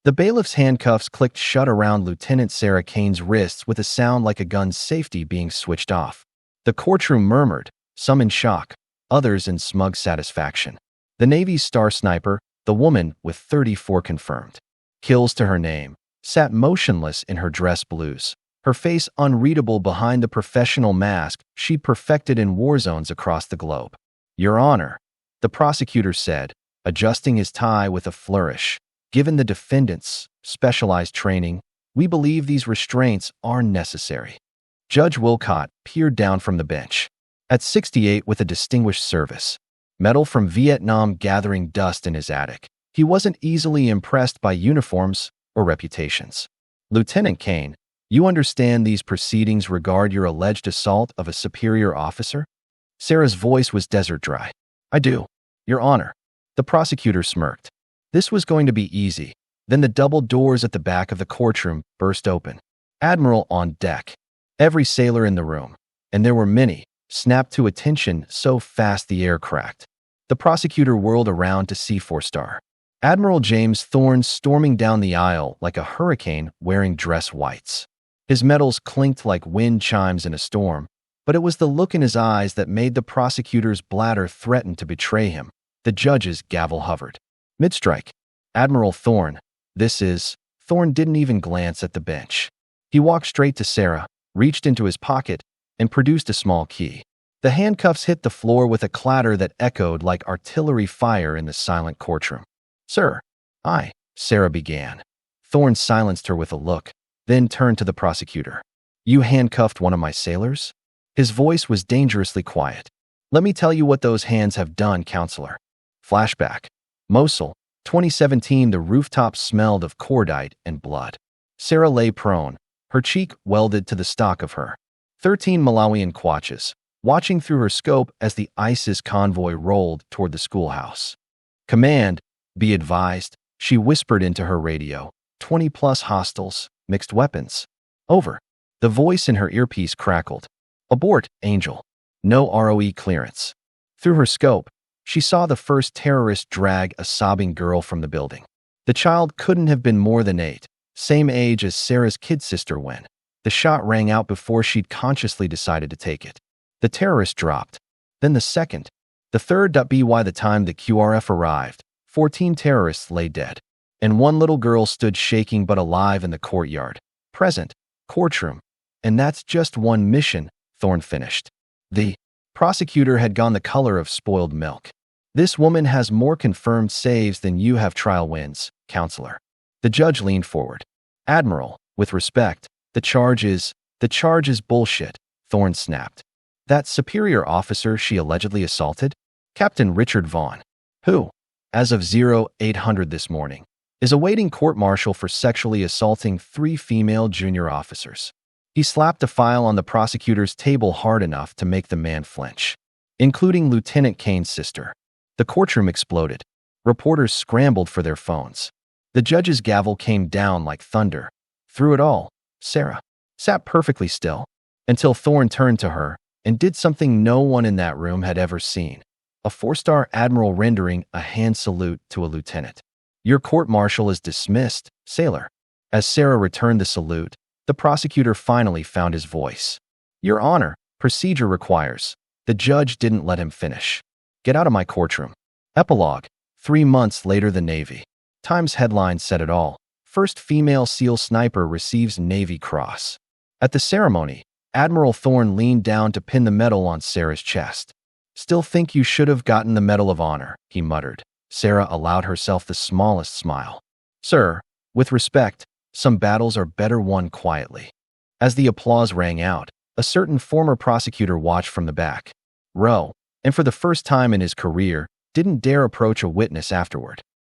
The bailiff's handcuffs clicked shut around Lieutenant Sarah Kane's wrists with a sound like a gun's safety being switched off. The courtroom murmured, some in shock, others in smug satisfaction. The Navy's star sniper, the woman with 34 confirmed kills to her name, sat motionless in her dress blues, her face unreadable behind the professional mask she'd perfected in war zones across the globe. "Your Honor," the prosecutor said, adjusting his tie with a flourish. "Given the defendant's specialized training, we believe these restraints are necessary." Judge Wilcott peered down from the bench. At 68 with a distinguished service, medal from Vietnam gathering dust in his attic, he wasn't easily impressed by uniforms or reputations. "Lieutenant Kane, you understand these proceedings regard your alleged assault of a superior officer?" Sarah's voice was desert dry. "I do, Your Honor." The prosecutor smirked. This was going to be easy. Then the double doors at the back of the courtroom burst open. Admiral on deck. Every sailor in the room, and there were many, snapped to attention so fast the air cracked. The prosecutor whirled around to see four-star Admiral James Thorne storming down the aisle like a hurricane wearing dress whites. His medals clinked like wind chimes in a storm, but it was the look in his eyes that made the prosecutor's bladder threaten to betray him. The judge's gavel hovered. "Mid-strike. Admiral Thorne, this is..." Thorne didn't even glance at the bench. He walked straight to Sarah, reached into his pocket, and produced a small key. The handcuffs hit the floor with a clatter that echoed like artillery fire in the silent courtroom. "Sir, Sarah began. Thorne silenced her with a look, then turned to the prosecutor. "You handcuffed one of my sailors?" His voice was dangerously quiet. "Let me tell you what those hands have done, counselor." Flashback. Mosul, 2017. The rooftop smelled of cordite and blood. Sarah lay prone, her cheek welded to the stock of her 13 Malawian kwaches, watching through her scope as the ISIS convoy rolled toward the schoolhouse. "Command, be advised," she whispered into her radio. 20+ hostiles, mixed weapons. Over. The voice in her earpiece crackled. "Abort, Angel. No ROE clearance." Through her scope, she saw the first terrorist drag a sobbing girl from the building. The child couldn't have been more than 8, same age as Sarah's kid sister when the shot rang out before she'd consciously decided to take it. The terrorist dropped. Then the second. The third. By the time the QRF arrived, 14 terrorists lay dead, and one little girl stood shaking but alive in the courtyard. Present. Courtroom. "And that's just one mission," Thorne finished. The prosecutor had gone the color of spoiled milk. "This woman has more confirmed saves than you have trial wins, counselor." The judge leaned forward. "Admiral, with respect, the charge is bullshit," Thorne snapped. "That superior officer she allegedly assaulted? Captain Richard Vaughn, who, as of 0800 this morning, is awaiting court-martial for sexually assaulting 3 female junior officers." He slapped a file on the prosecutor's table hard enough to make the man flinch, including Lieutenant Kane's sister. The courtroom exploded. Reporters scrambled for their phones. The judge's gavel came down like thunder. Through it all, Sarah sat perfectly still, until Thorne turned to her and did something no one in that room had ever seen. A 4-star admiral rendering a hand salute to a lieutenant. "Your court-martial is dismissed, sailor." As Sarah returned the salute, the prosecutor finally found his voice. "Your Honor, procedure requires." The judge didn't let him finish. "Get out of my courtroom." Epilogue. 3 months later, the Navy Times headline said it all. First female SEAL sniper receives Navy Cross. At the ceremony, Admiral Thorne leaned down to pin the medal on Sarah's chest. "Still think you should have gotten the Medal of Honor," he muttered. Sarah allowed herself the smallest smile. "Sir, with respect, some battles are better won quietly." As the applause rang out, a certain former prosecutor watched from the back row, and for the first time in his career, didn't dare approach a witness afterward.